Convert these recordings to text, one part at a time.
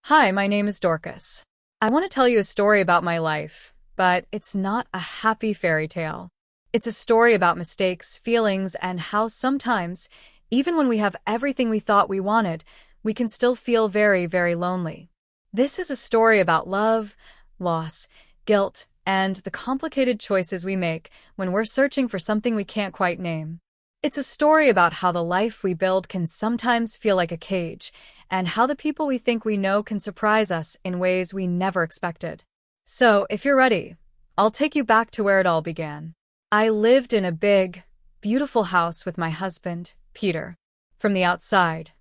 Hi, my name is Dorcas. I want to tell you a story about my life, but it's not a happy fairy tale. It's a story about mistakes, feelings, and how sometimes, even when we have everything we thought we wanted, we can still feel very, very lonely. This is a story about love, loss, guilt, and the complicated choices we make when we're searching for something we can't quite name. It's a story about how the life we build can sometimes feel like a cage, and how the people we think we know can surprise us in ways we never expected. So, if you're ready, I'll take you back to where it all began. I lived in a big, beautiful house with my husband, Peter. From the outside,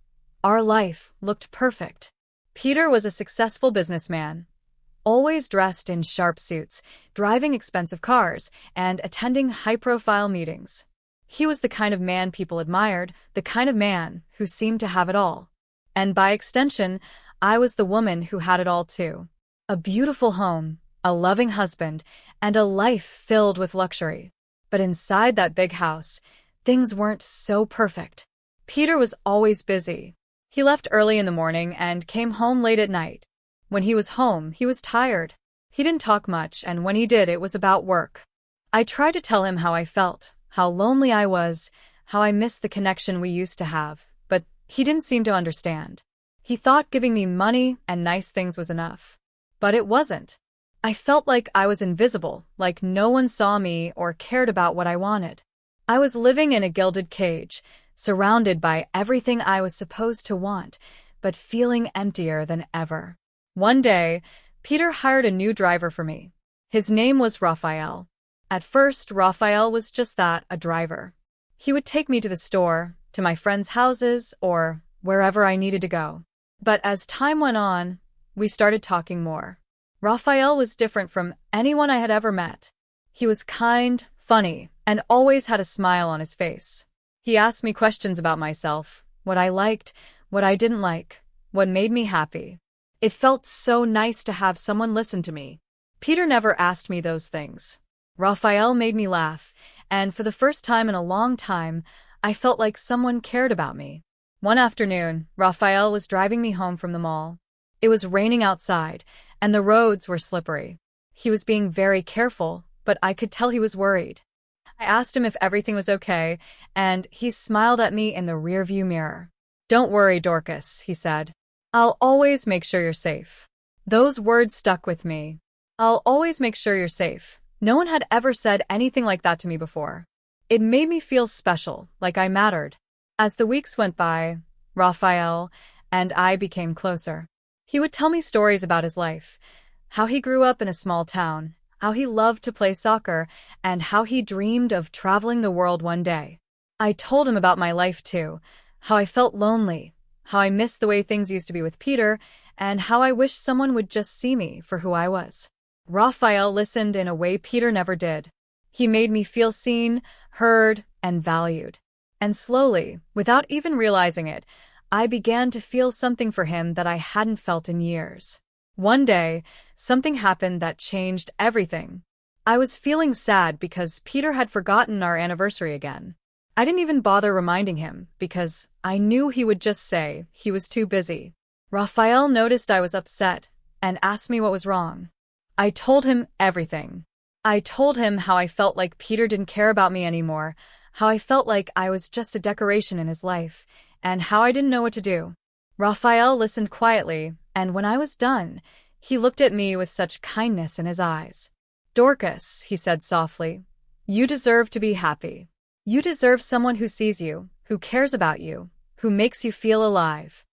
our life looked perfect. Peter was a successful businessman, always dressed in sharp suits, driving expensive cars, and attending high-profile meetings. He was the kind of man people admired, the kind of man who seemed to have it all. And by extension, I was the woman who had it all too. A beautiful home, a loving husband, and a life filled with luxury. But inside that big house, things weren't so perfect. Peter was always busy. He left early in the morning and came home late at night. When he was home, he was tired. He didn't talk much, and when he did, it was about work. I tried to tell him how I felt, how lonely I was, how I missed the connection we used to have, but he didn't seem to understand. He thought giving me money and nice things was enough. But it wasn't. I felt like I was invisible, like no one saw me or cared about what I wanted. I was living in a gilded cage, surrounded by everything I was supposed to want, but feeling emptier than ever. One day, Peter hired a new driver for me. His name was Rafael. At first, Rafael was just that, a driver. He would take me to the store, to my friends' houses, or wherever I needed to go. But as time went on, we started talking more. Rafael was different from anyone I had ever met. He was kind, funny, and always had a smile on his face. He asked me questions about myself, what I liked, what I didn't like, what made me happy. It felt so nice to have someone listen to me. Peter never asked me those things. Rafael made me laugh, and for the first time in a long time, I felt like someone cared about me. One afternoon, Rafael was driving me home from the mall. It was raining outside, and the roads were slippery. He was being very careful, but I could tell he was worried. I asked him if everything was okay, and he smiled at me in the rearview mirror. "Don't worry, Dorcas," he said. "I'll always make sure you're safe." Those words stuck with me. I'll always make sure you're safe. No one had ever said anything like that to me before. It made me feel special, like I mattered. As the weeks went by, Rafael and I became closer. He would tell me stories about his life, how he grew up in a small town, how he loved to play soccer, and how he dreamed of traveling the world one day. I told him about my life too, how I felt lonely, how I missed the way things used to be with Peter, and how I wished someone would just see me for who I was. Rafael listened in a way Peter never did. He made me feel seen, heard, and valued. And slowly, without even realizing it, I began to feel something for him that I hadn't felt in years. One day, something happened that changed everything. I was feeling sad because Peter had forgotten our anniversary again. I didn't even bother reminding him because I knew he would just say he was too busy. Rafael noticed I was upset and asked me what was wrong. I told him everything. I told him how I felt like Peter didn't care about me anymore, how I felt like I was just a decoration in his life, and how I didn't know what to do. Rafael listened quietly, and when I was done, he looked at me with such kindness in his eyes. "Dorcas," he said softly, "you deserve to be happy. You deserve someone who sees you, who cares about you, who makes you feel alive."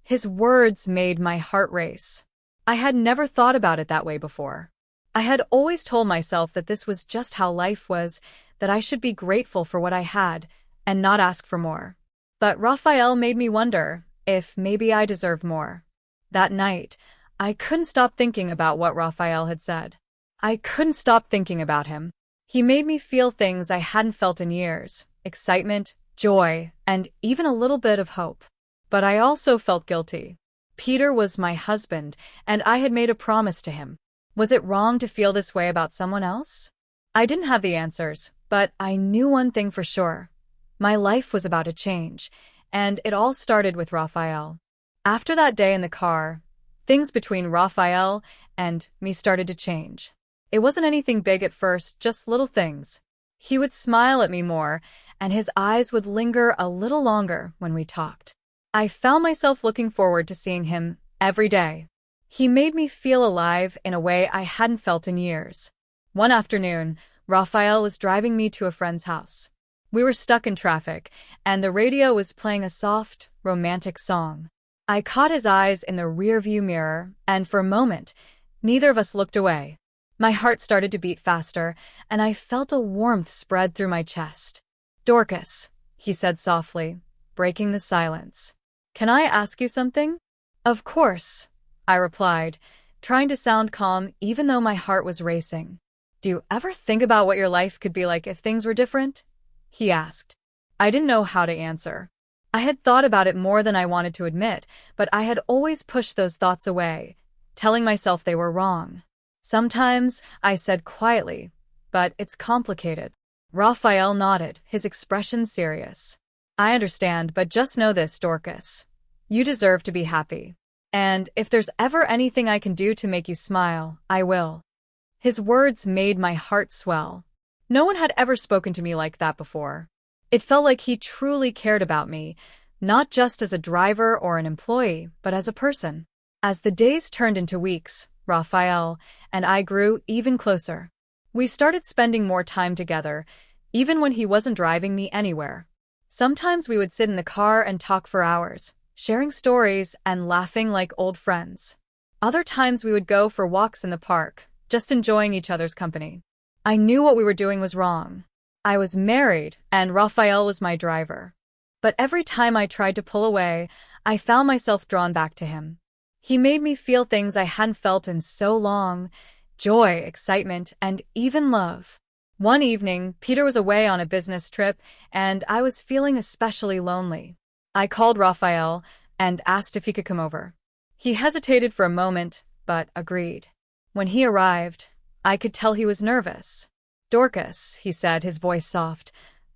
His words made my heart race. I had never thought about it that way before. I had always told myself that this was just how life was, that I should be grateful for what I had and not ask for more. But Rafael made me wonder if maybe I deserved more. That night, I couldn't stop thinking about what Rafael had said. I couldn't stop thinking about him. He made me feel things I hadn't felt in years: excitement, joy, and even a little bit of hope. But I also felt guilty. Peter was my husband, and I had made a promise to him. Was it wrong to feel this way about someone else? I didn't have the answers, but I knew one thing for sure. My life was about to change, and it all started with Rafael. After that day in the car, Things between Rafael and me started to change. It wasn't anything big at first, just little things. He would smile at me more, and his eyes would linger a little longer when we talked. I found myself looking forward to seeing him every day. He made me feel alive in a way I hadn't felt in years. One afternoon, Rafael was driving me to a friend's house. We were stuck in traffic, and the radio was playing a soft, romantic song. I caught his eyes in the rearview mirror, and for a moment, neither of us looked away. My heart started to beat faster, and I felt a warmth spread through my chest. "Dorcas," he said softly, breaking the silence. "Can I ask you something?" "Of course," I replied, trying to sound calm even though my heart was racing. "Do you ever think about what your life could be like if things were different?" he asked. I didn't know how to answer. I had thought about it more than I wanted to admit, but I had always pushed those thoughts away, telling myself they were wrong. "Sometimes," I said quietly, "but it's complicated." Rafael nodded, his expression serious. "I understand, but just know this, Dorcas. You deserve to be happy. And if there's ever anything I can do to make you smile, I will." His words made my heart swell. No one had ever spoken to me like that before. It felt like he truly cared about me, not just as a driver or an employee, but as a person. As the days turned into weeks, Rafael and I grew even closer. We started spending more time together, even when he wasn't driving me anywhere. Sometimes we would sit in the car and talk for hours, sharing stories and laughing like old friends. Other times we would go for walks in the park, just enjoying each other's company. I knew what we were doing was wrong. I was married, and Rafael was my driver. But every time I tried to pull away, I found myself drawn back to him. He made me feel things I hadn't felt in so long: joy, excitement, and even love. One evening, Peter was away on a business trip, and I was feeling especially lonely. I called Rafael and asked if he could come over. He hesitated for a moment, but agreed. When he arrived, I could tell he was nervous. "Dorcas," he said, his voice soft,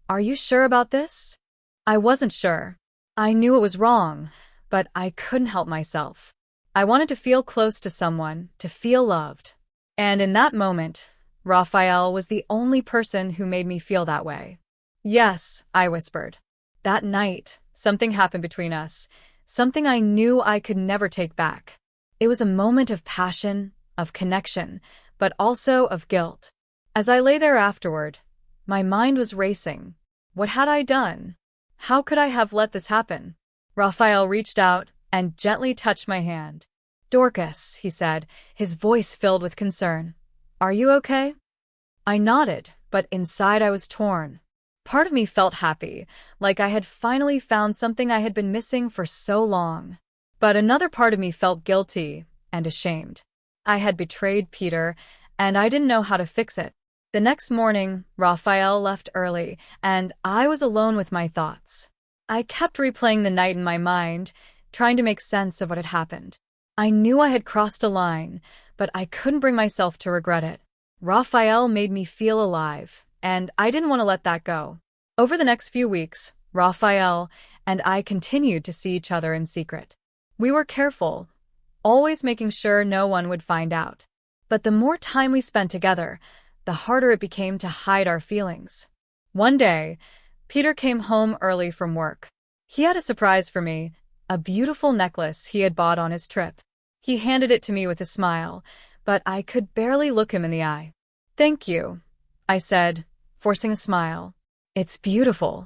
"are you sure about this?" I wasn't sure. I knew it was wrong, but I couldn't help myself. I wanted to feel close to someone, to feel loved. And in that moment, Rafael was the only person who made me feel that way. "Yes," I whispered. That night, something happened between us, something I knew I could never take back. It was a moment of passion, of connection, but also of guilt. As I lay there afterward, my mind was racing. What had I done? How could I have let this happen? Rafael reached out and gently touched my hand. "Dorcas," he said, his voice filled with concern. "Are you okay?" I nodded, but inside I was torn. Part of me felt happy, like I had finally found something I had been missing for so long. But another part of me felt guilty and ashamed. I had betrayed Peter, and I didn't know how to fix it. The next morning, Rafael left early, and I was alone with my thoughts. I kept replaying the night in my mind, trying to make sense of what had happened. I knew I had crossed a line, but I couldn't bring myself to regret it. Rafael made me feel alive, and I didn't want to let that go. Over the next few weeks, Rafael and I continued to see each other in secret. We were careful, always making sure no one would find out. But the more time we spent together, the harder it became to hide our feelings. One day, Peter came home early from work. He had a surprise for me, a beautiful necklace he had bought on his trip. He handed it to me with a smile, but I could barely look him in the eye. "Thank you," I said, forcing a smile. "It's beautiful."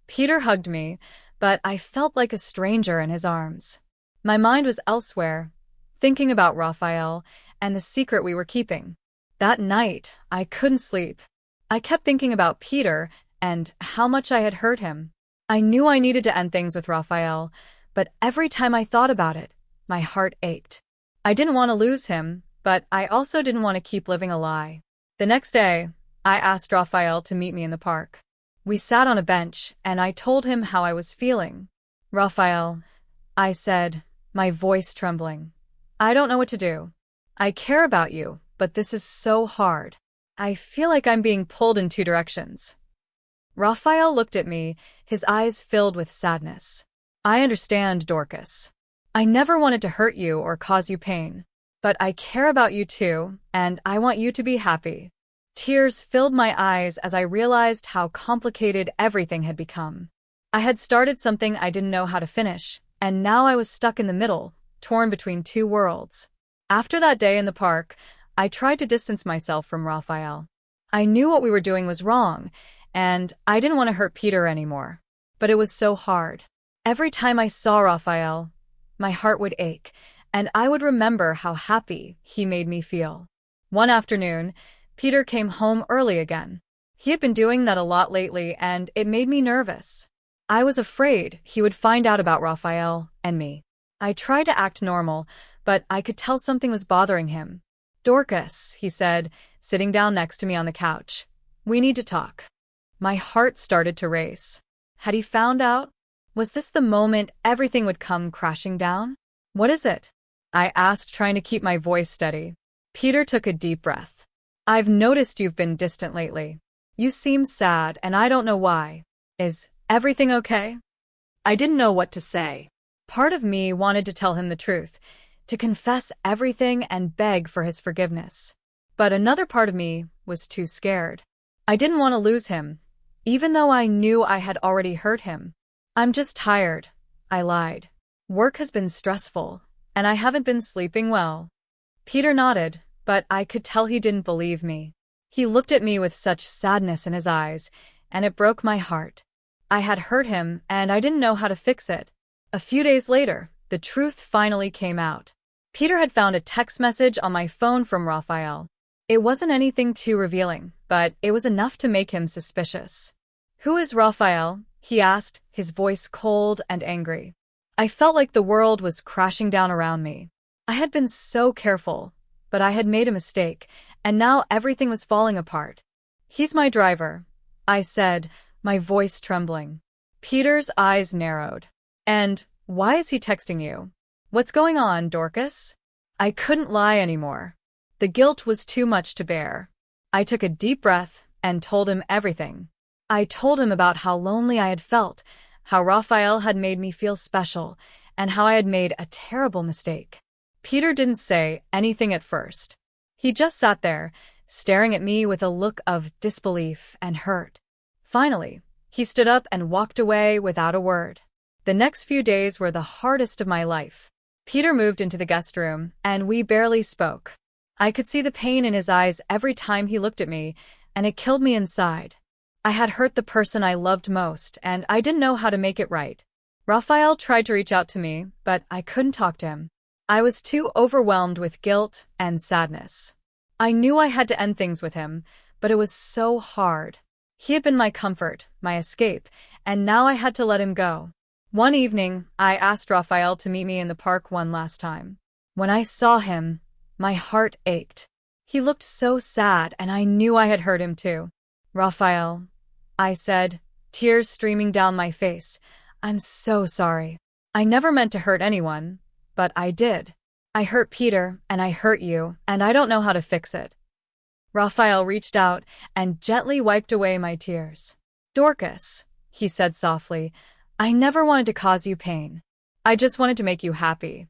Peter hugged me, but I felt like a stranger in his arms. My mind was elsewhere, thinking about Rafael and the secret we were keeping. That night, I couldn't sleep. I kept thinking about Peter and how much I had hurt him. I knew I needed to end things with Rafael, but every time I thought about it, my heart ached. I didn't want to lose him, but I also didn't want to keep living a lie. The next day, I asked Rafael to meet me in the park. We sat on a bench, and I told him how I was feeling. "Rafael," I said, my voice trembling, "I don't know what to do. I care about you, but this is so hard. I feel like I'm being pulled in two directions." Rafael looked at me, his eyes filled with sadness. "I understand, Dorcas. I never wanted to hurt you or cause you pain. But I care about you too, and I want you to be happy. Tears filled my eyes as I realized how complicated everything had become. I had started something I didn't know how to finish, and now I was stuck in the middle, torn between two worlds. After that day in the park, I tried to distance myself from Rafael. I knew what we were doing was wrong, and I didn't want to hurt Peter anymore. But it was so hard. Every time I saw Rafael, my heart would ache, and I would remember how happy he made me feel. One afternoon, Peter came home early again. He had been doing that a lot lately, and it made me nervous. I was afraid he would find out about Rafael and me. I tried to act normal, but I could tell something was bothering him. "Dorcas," he said, sitting down next to me on the couch. "We need to talk." My heart started to race. Had he found out? Was this the moment everything would come crashing down? "What is it?" I asked, trying to keep my voice steady. Peter took a deep breath. "I've noticed you've been distant lately. You seem sad, and I don't know why. Is everything okay?" I didn't know what to say. Part of me wanted to tell him the truth, to confess everything and beg for his forgiveness. But another part of me was too scared. I didn't want to lose him, even though I knew I had already hurt him. "I'm just tired," I lied. "Work has been stressful, and I haven't been sleeping well." Peter nodded, but I could tell he didn't believe me. He looked at me with such sadness in his eyes, and it broke my heart. I had hurt him, and I didn't know how to fix it. A few days later, the truth finally came out. Peter had found a text message on my phone from Rafael. It wasn't anything too revealing, but it was enough to make him suspicious. "Who is Rafael?" he asked, his voice cold and angry. I felt like the world was crashing down around me. I had been so careful, but I had made a mistake, and now everything was falling apart. "He's my driver," I said, my voice trembling. Peter's eyes narrowed. "And why is he texting you? What's going on, Dorcas?" I couldn't lie anymore. The guilt was too much to bear. I took a deep breath and told him everything. I told him about how lonely I had felt, how Rafael had made me feel special, and how I had made a terrible mistake. Peter didn't say anything at first. He just sat there, staring at me with a look of disbelief and hurt. Finally, he stood up and walked away without a word. The next few days were the hardest of my life. Peter moved into the guest room, and we barely spoke. I could see the pain in his eyes every time he looked at me, and it killed me inside. I had hurt the person I loved most, and I didn't know how to make it right. Rafael tried to reach out to me, but I couldn't talk to him. I was too overwhelmed with guilt and sadness. I knew I had to end things with him, but it was so hard. He had been my comfort, my escape, and now I had to let him go. One evening, I asked Rafael to meet me in the park one last time. When I saw him, my heart ached. He looked so sad, and I knew I had hurt him too. "Rafael," I said, tears streaming down my face, "I'm so sorry. I never meant to hurt anyone, but I did. I hurt Peter, and I hurt you, and I don't know how to fix it." Rafael reached out and gently wiped away my tears. "Dorcas," he said softly, "I never wanted to cause you pain. I just wanted to make you happy."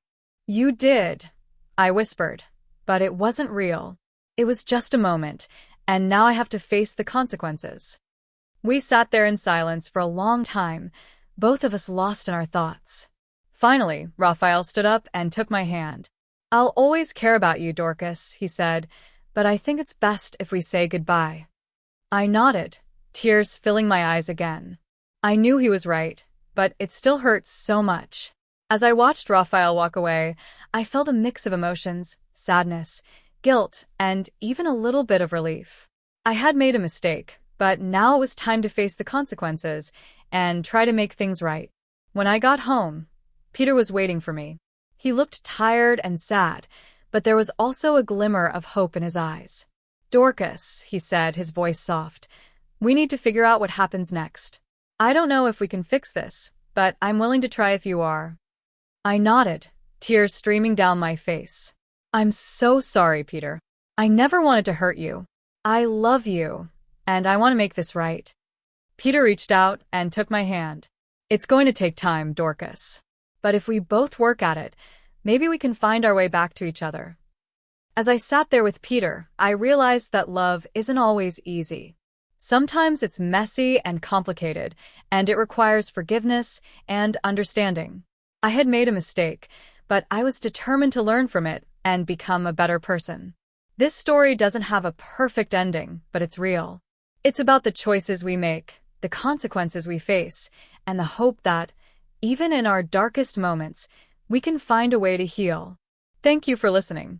"You did," I whispered, "but it wasn't real. It was just a moment, and now I have to face the consequences." We sat there in silence for a long time, both of us lost in our thoughts. Finally, Rafael stood up and took my hand. "I'll always care about you, Dorcas," he said, "but I think it's best if we say goodbye." I nodded, tears filling my eyes again. I knew he was right, but it still hurts so much. As I watched Rafael walk away, I felt a mix of emotions, sadness, guilt, and even a little bit of relief. I had made a mistake, but now it was time to face the consequences and try to make things right. When I got home, Peter was waiting for me. He looked tired and sad, but there was also a glimmer of hope in his eyes. "Dorcas," he said, his voice soft, "we need to figure out what happens next. I don't know if we can fix this, but I'm willing to try if you are." I nodded, tears streaming down my face. "I'm so sorry, Peter. I never wanted to hurt you. I love you, and I want to make this right." Peter reached out and took my hand. "It's going to take time, Dorcas. But if we both work at it, maybe we can find our way back to each other. As I sat there with Peter, I realized that love isn't always easy. Sometimes it's messy and complicated, and it requires forgiveness and understanding. I had made a mistake, but I was determined to learn from it and become a better person. This story doesn't have a perfect ending, but it's real. It's about the choices we make, the consequences we face, and the hope that, even in our darkest moments, we can find a way to heal. Thank you for listening.